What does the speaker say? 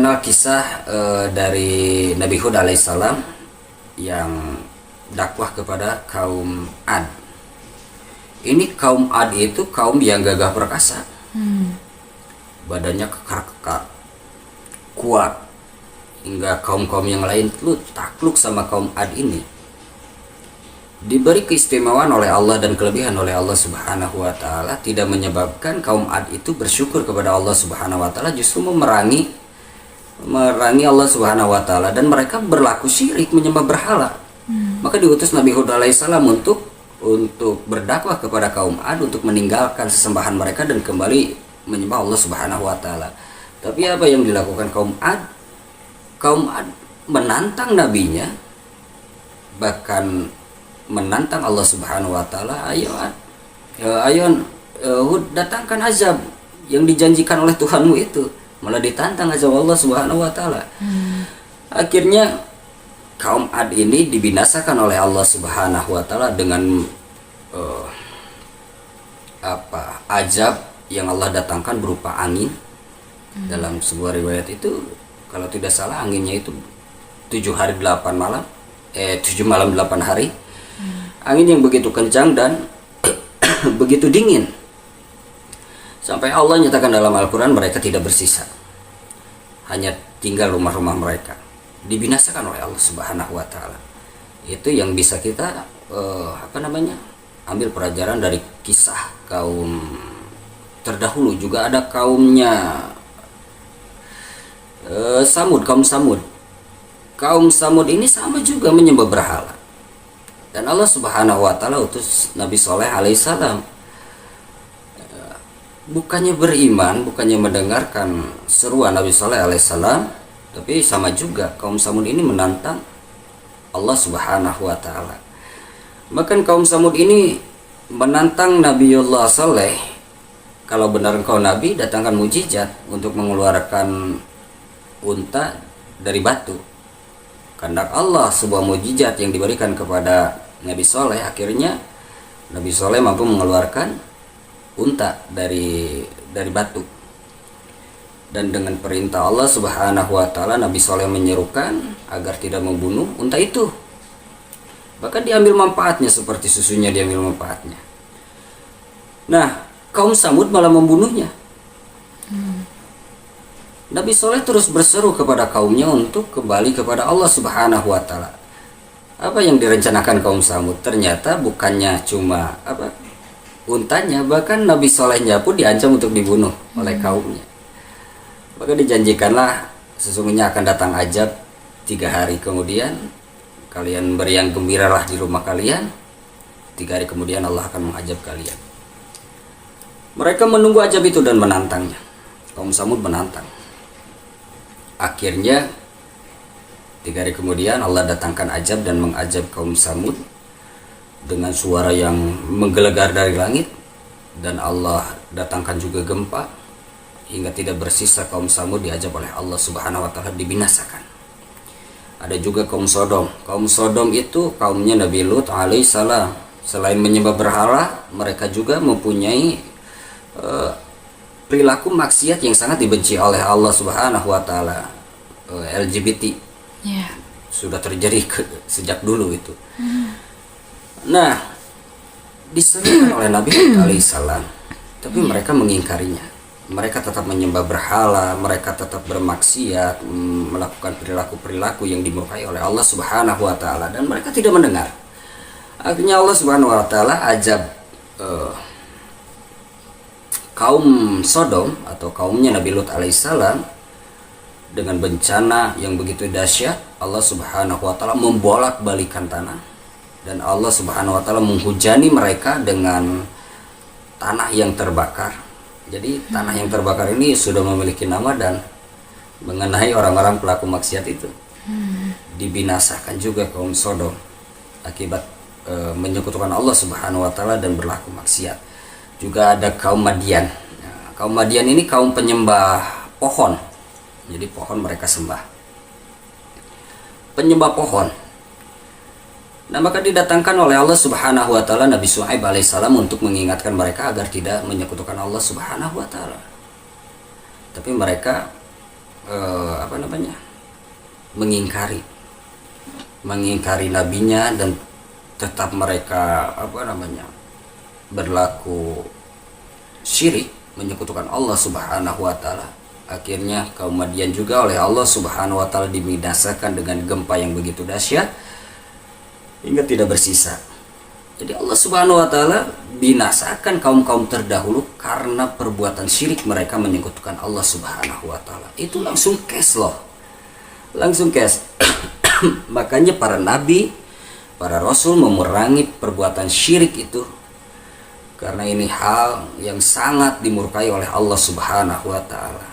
mengenal kisah dari Nabi Hud alaihissalam yang dakwah kepada kaum Ad. Ini kaum Ad itu kaum yang gagah perkasa, badannya kekar-kekar, kuat, hingga kaum-kaum yang lain lu takluk sama kaum Ad ini. Diberi keistimewaan oleh Allah dan kelebihan oleh Allah Subhanahu wa taala, tidak menyebabkan kaum Ad itu bersyukur kepada Allah Subhanahu wa taala, justru memerangi Allah Subhanahu wa taala, dan mereka berlaku syirik, menyembah berhala. Maka diutus Nabi Hud alaihissalam untuk berdakwah kepada kaum Ad untuk meninggalkan sesembahan mereka dan kembali menyembah Allah Subhanahu wa taala. Tapi apa yang dilakukan kaum Ad? Kaum Ad menantang nabinya, bahkan menantang Allah Subhanahu wa taala, ayo Hud, datangkan azab yang dijanjikan oleh Tuhanmu itu. Malah ditantang azab Allah Subhanahu wa taala. Akhirnya kaum Ad ini dibinasakan oleh Allah Subhanahu wa taala dengan azab yang Allah datangkan berupa angin. Dalam sebuah riwayat itu, kalau tidak salah, anginnya itu 7 hari 8 malam, 7 malam 8 hari. Angin yang begitu kencang dan begitu dingin, sampai Allah nyatakan dalam Al-Quran mereka tidak bersisa, hanya tinggal rumah-rumah mereka, dibinasakan oleh Allah Subhanahu wa taala. Itu yang bisa kita ambil pelajaran dari kisah kaum terdahulu. Juga ada kaumnya Samud, kaum Samud. Kaum Samud ini sama juga menyembah berhala. Dan Allah Subhanahu wa taala utus Nabi Soleh alaihissalam, bukannya beriman, bukannya mendengarkan seruan Nabi Soleh alaihissalam, tapi sama juga kaum Samud ini menantang Allah Subhanahu wa taala. Bahkan kaum Samud ini menantang Nabiullah Soleh, kalau benar engkau nabi, datangkan mujizat untuk mengeluarkan unta dari batu. Kehendak Allah, sebuah mujizat yang diberikan kepada Nabi Soleh. Akhirnya Nabi Soleh mampu mengeluarkan unta dari batu. Dan dengan perintah Allah Subhanahu wa taala, Nabi Soleh menyerukan agar tidak membunuh unta itu. Bahkan diambil manfaatnya, seperti susunya diambil manfaatnya. Nah, kaum Samud malah membunuhnya. Nabi Soleh terus berseru kepada kaumnya untuk kembali kepada Allah Subhanahu wa taala. Apa yang direncanakan kaum Samud? Ternyata bukannya cuma untanya, bahkan Nabi Solehnya pun diancam untuk dibunuh oleh kaumnya. Maka dijanjikanlah sesungguhnya akan datang azab 3 hari kemudian, kalian beriang gembiralah di rumah kalian. 3 hari kemudian Allah akan mengazab kalian. Mereka menunggu azab itu dan menantangnya. Kaum Samud menantang. Akhirnya 3 hari kemudian Allah datangkan azab dan mengazab kaum Samud dengan suara yang menggelegar dari langit, dan Allah datangkan juga gempa hingga tidak bersisa kaum Samud diazab oleh Allah Subhanahu wa taala, dibinasakan. Ada juga kaum Sodom. Kaum Sodom itu kaumnya Nabi Lut alaihissalam. Selain menyembah berhala, mereka juga mempunyai perilaku maksiat yang sangat dibenci oleh Allah Subhanahu wa taala. LGBT sudah terjadi sejak dulu itu. Nah, diserukan oleh Nabi alaihissalam, tapi mereka mengingkarinya. Mereka tetap menyembah berhala, mereka tetap bermaksiat, melakukan perilaku-perilaku yang dimurkai oleh Allah Subhanahu wa taala, dan mereka tidak mendengar. Akhirnya Allah Subhanahu wa taala azab kaum Sodom atau kaumnya Nabi Lut alaihissalam dengan bencana yang begitu dahsyat. Allah Subhanahu wa taala membolak-balikan tanah, dan Allah Subhanahu wa taala menghujani mereka dengan tanah yang terbakar. Jadi tanah yang terbakar ini sudah memiliki nama dan mengenai orang-orang pelaku maksiat itu. Dibinasakan juga kaum Sodom akibat menyekutukan Allah Subhanahu wa taala dan berlaku maksiat. Juga ada kaum Madian. Nah, kaum Madian ini kaum penyembah pohon. Jadi pohon mereka sembah. Penyembah pohon. Nah, maka didatangkan oleh Allah Subhanahu wa taala Nabi Syuaib alaihissalam untuk mengingatkan mereka agar tidak menyekutukan Allah Subhanahu wa taala. Tapi mereka mengingkari nabinya, dan tetap mereka berlaku syirik, menyekutukan Allah Subhanahu wa taala. Akhirnya kaum Madian juga oleh Allah Subhanahu wa taala dibinasakan dengan gempa yang begitu dahsyat hingga tidak bersisa. Jadi Allah Subhanahu wa taala binasakan kaum-kaum terdahulu karena perbuatan syirik mereka menyekutukan Allah Subhanahu wa taala. Itu langsung kes loh. Langsung kes. Makanya para nabi, para rasul memerangi perbuatan syirik itu karena ini hal yang sangat dimurkai oleh Allah Subhanahu wa taala.